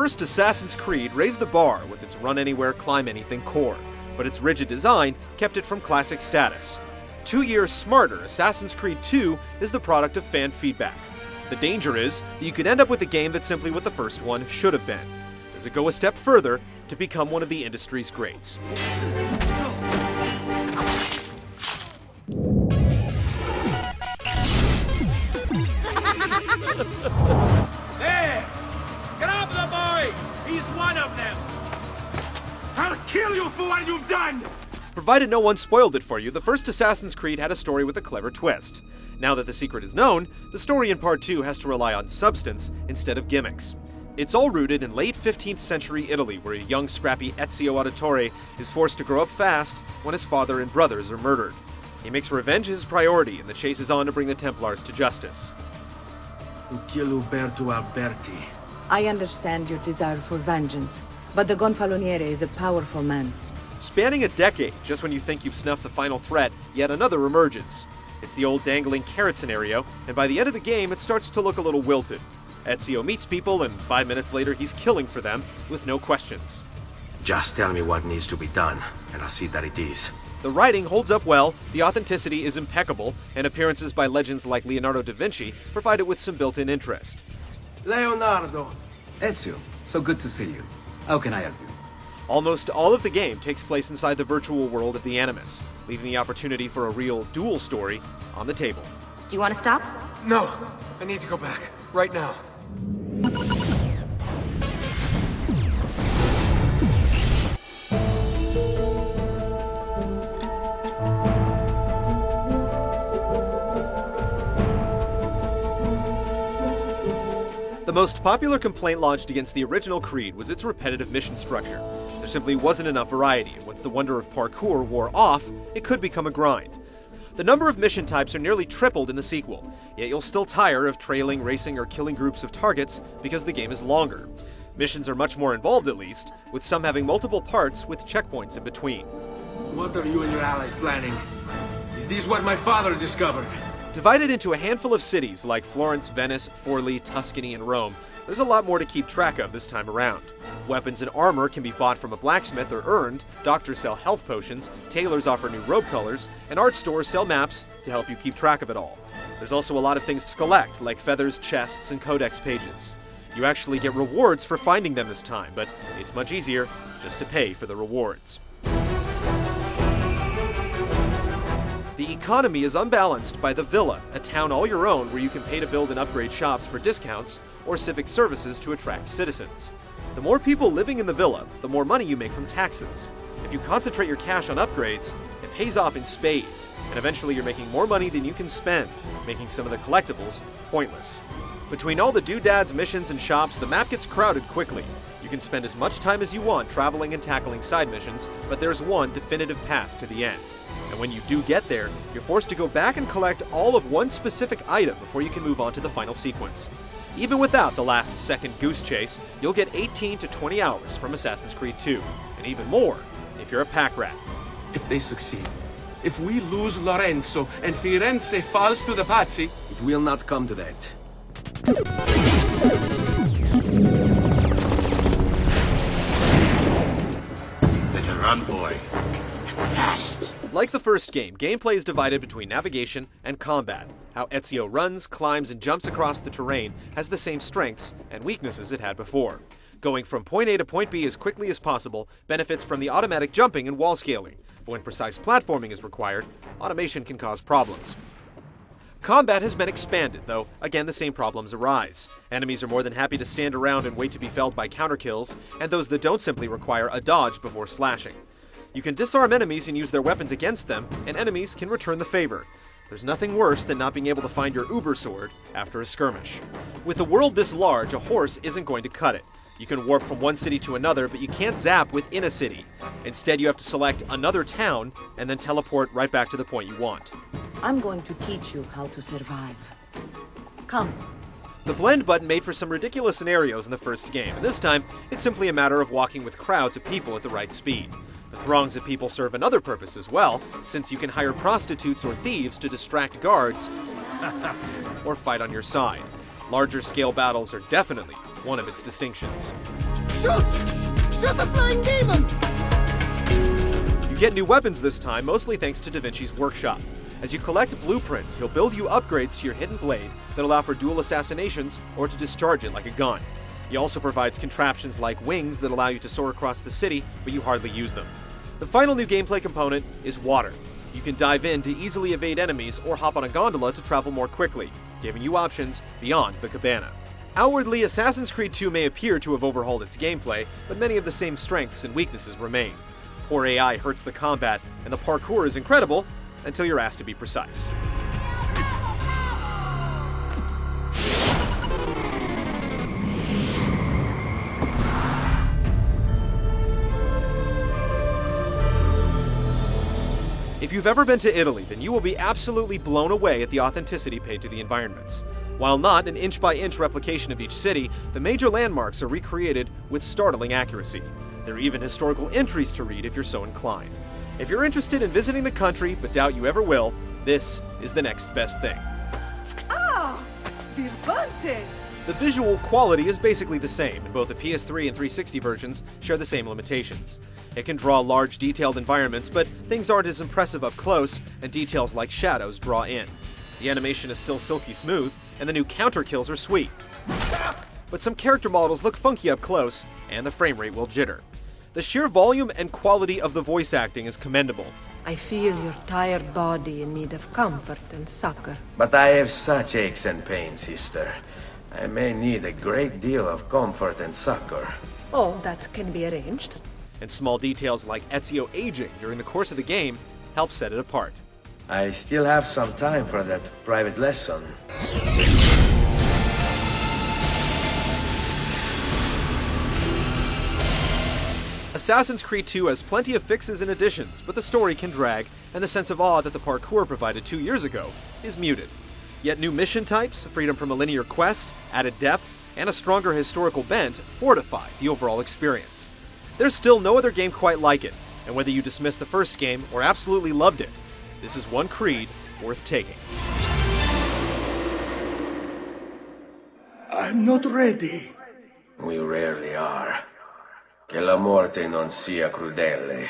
first Assassin's Creed raised the bar with its run-anywhere, climb-anything core, but its rigid design kept it from classic status. 2 years smarter, Assassin's Creed 2 is the product of fan feedback. The danger is that you could end up with a game that's simply what the first one should have been. Does it go a step further to become one of the industry's greats? There! Grab the boy! He's one of them! I'll kill you for what you've done! Provided no one spoiled it for you, the first Assassin's Creed had a story with a clever twist. Now that the secret is known, the story in Part 2 has to rely on substance instead of gimmicks. It's all rooted in late 15th century Italy, where a young, scrappy Ezio Auditore is forced to grow up fast when his father and brothers are murdered. He makes revenge his priority, and the chase is on to bring the Templars to justice. Who killed Uberto Alberti? I understand your desire for vengeance, but the Gonfaloniere is a powerful man. Spanning a decade, just when you think you've snuffed the final threat, yet another emerges. It's the old dangling carrot scenario, and by the end of the game, it starts to look a little wilted. Ezio meets people, and 5 minutes later, he's killing for them, with no questions. Just tell me what needs to be done, and I'll see that it is. The writing holds up well, the authenticity is impeccable, and appearances by legends like Leonardo da Vinci provide it with some built-in interest. Leonardo. Ezio, so good to see you. How can I help you? Almost all of the game takes place inside the virtual world of the Animus, leaving the opportunity for a real dual story on the table. Do you want to stop? No! I need to go back. Right now. The most popular complaint launched against the original Creed was its repetitive mission structure. There simply wasn't enough variety, and once the wonder of parkour wore off, it could become a grind. The number of mission types are nearly tripled in the sequel, yet you'll still tire of trailing, racing, or killing groups of targets because the game is longer. Missions are much more involved at least, with some having multiple parts with checkpoints in between. What are you and your allies planning? Is this what my father discovered? Divided into a handful of cities like Florence, Venice, Forli, Tuscany, and Rome, there's a lot more to keep track of this time around. Weapons and armor can be bought from a blacksmith or earned, doctors sell health potions, tailors offer new robe colors, and art stores sell maps to help you keep track of it all. There's also a lot of things to collect, like feathers, chests, and codex pages. You actually get rewards for finding them this time, but it's much easier just to pay for the rewards. The economy is unbalanced by the Villa, a town all your own where you can pay to build and upgrade shops for discounts or civic services to attract citizens. The more people living in the Villa, the more money you make from taxes. If you concentrate your cash on upgrades, it pays off in spades, and eventually you're making more money than you can spend, making some of the collectibles pointless. Between all the doodads, missions, and shops, the map gets crowded quickly. You can spend as much time as you want traveling and tackling side missions, but there's one definitive path to the end. And when you do get there, you're forced to go back and collect all of one specific item before you can move on to the final sequence. Even without the last-second goose chase, you'll get 18 to 20 hours from Assassin's Creed 2, and even more if you're a pack rat. If they succeed, if we lose Lorenzo and Firenze falls to the Pazzi, It will not come to that. better run, boy. Fast. Like the first game, gameplay is divided between navigation and combat. How Ezio runs, climbs, and jumps across the terrain has the same strengths and weaknesses it had before. Going from point A to point B as quickly as possible benefits from the automatic jumping and wall scaling, but when precise platforming is required, automation can cause problems. Combat has been expanded, though again the same problems arise. Enemies are more than happy to stand around and wait to be felled by counterkills, and those that don't simply require a dodge before slashing. You can disarm enemies and use their weapons against them, and enemies can return the favor. There's nothing worse than not being able to find your Uber sword after a skirmish. With a world this large, a horse isn't going to cut it. You can warp from one city to another, but you can't zap within a city. Instead, you have to select another town and then teleport right back to the point you want. I'm going to teach you how to survive. Come. The blend button made for some ridiculous scenarios in the first game, and this time, it's simply a matter of walking with crowds of people at the right speed. The throngs of people serve another purpose as well, since you can hire prostitutes or thieves to distract guards or fight on your side. Larger scale battles are definitely one of its distinctions. Shoot! Shoot the flying demon! You get new weapons this time, mostly thanks to Da Vinci's workshop. As you collect blueprints, he'll build you upgrades to your hidden blade that allow for dual assassinations or to discharge it like a gun. He also provides contraptions like wings that allow you to soar across the city, but you hardly use them. The final new gameplay component is water. You can dive in to easily evade enemies or hop on a gondola to travel more quickly, giving you options beyond the cabana. Outwardly, Assassin's Creed 2 may appear to have overhauled its gameplay, but many of the same strengths and weaknesses remain. Poor AI hurts the combat, and the parkour is incredible until you're asked to be precise. If you've ever been to Italy, then you will be absolutely blown away at the authenticity paid to the environments. While not an inch-by-inch replication of each city, the major landmarks are recreated with startling accuracy. There are even historical entries to read if you're so inclined. If you're interested in visiting the country but doubt you ever will, this is the next best thing. Ah! Birbante! The visual quality is basically the same, and both the PS3 and 360 versions share the same limitations. It can draw large, detailed environments, but things aren't as impressive up close, and details like shadows draw in. The animation is still silky smooth, and the new counter kills are sweet. But some character models look funky up close, and the frame rate will jitter. The sheer volume and quality of the voice acting is commendable. I feel your tired body in need of comfort and succor. But I have such aches and pains, sister. I may need a great deal of comfort and succor. Oh, that can be arranged. And small details like Ezio aging during the course of the game help set it apart. I still have some time for that private lesson. Assassin's Creed 2 has plenty of fixes and additions, but the story can drag, and the sense of awe that the parkour provided 2 years ago is muted. Yet new mission types, freedom from a linear quest, added depth, and a stronger historical bent fortify the overall experience. There's still no other game quite like it, and whether you dismiss the first game or absolutely loved it, this is one Creed worth taking. I'm not ready. We rarely are. Che la morte non sia crudele.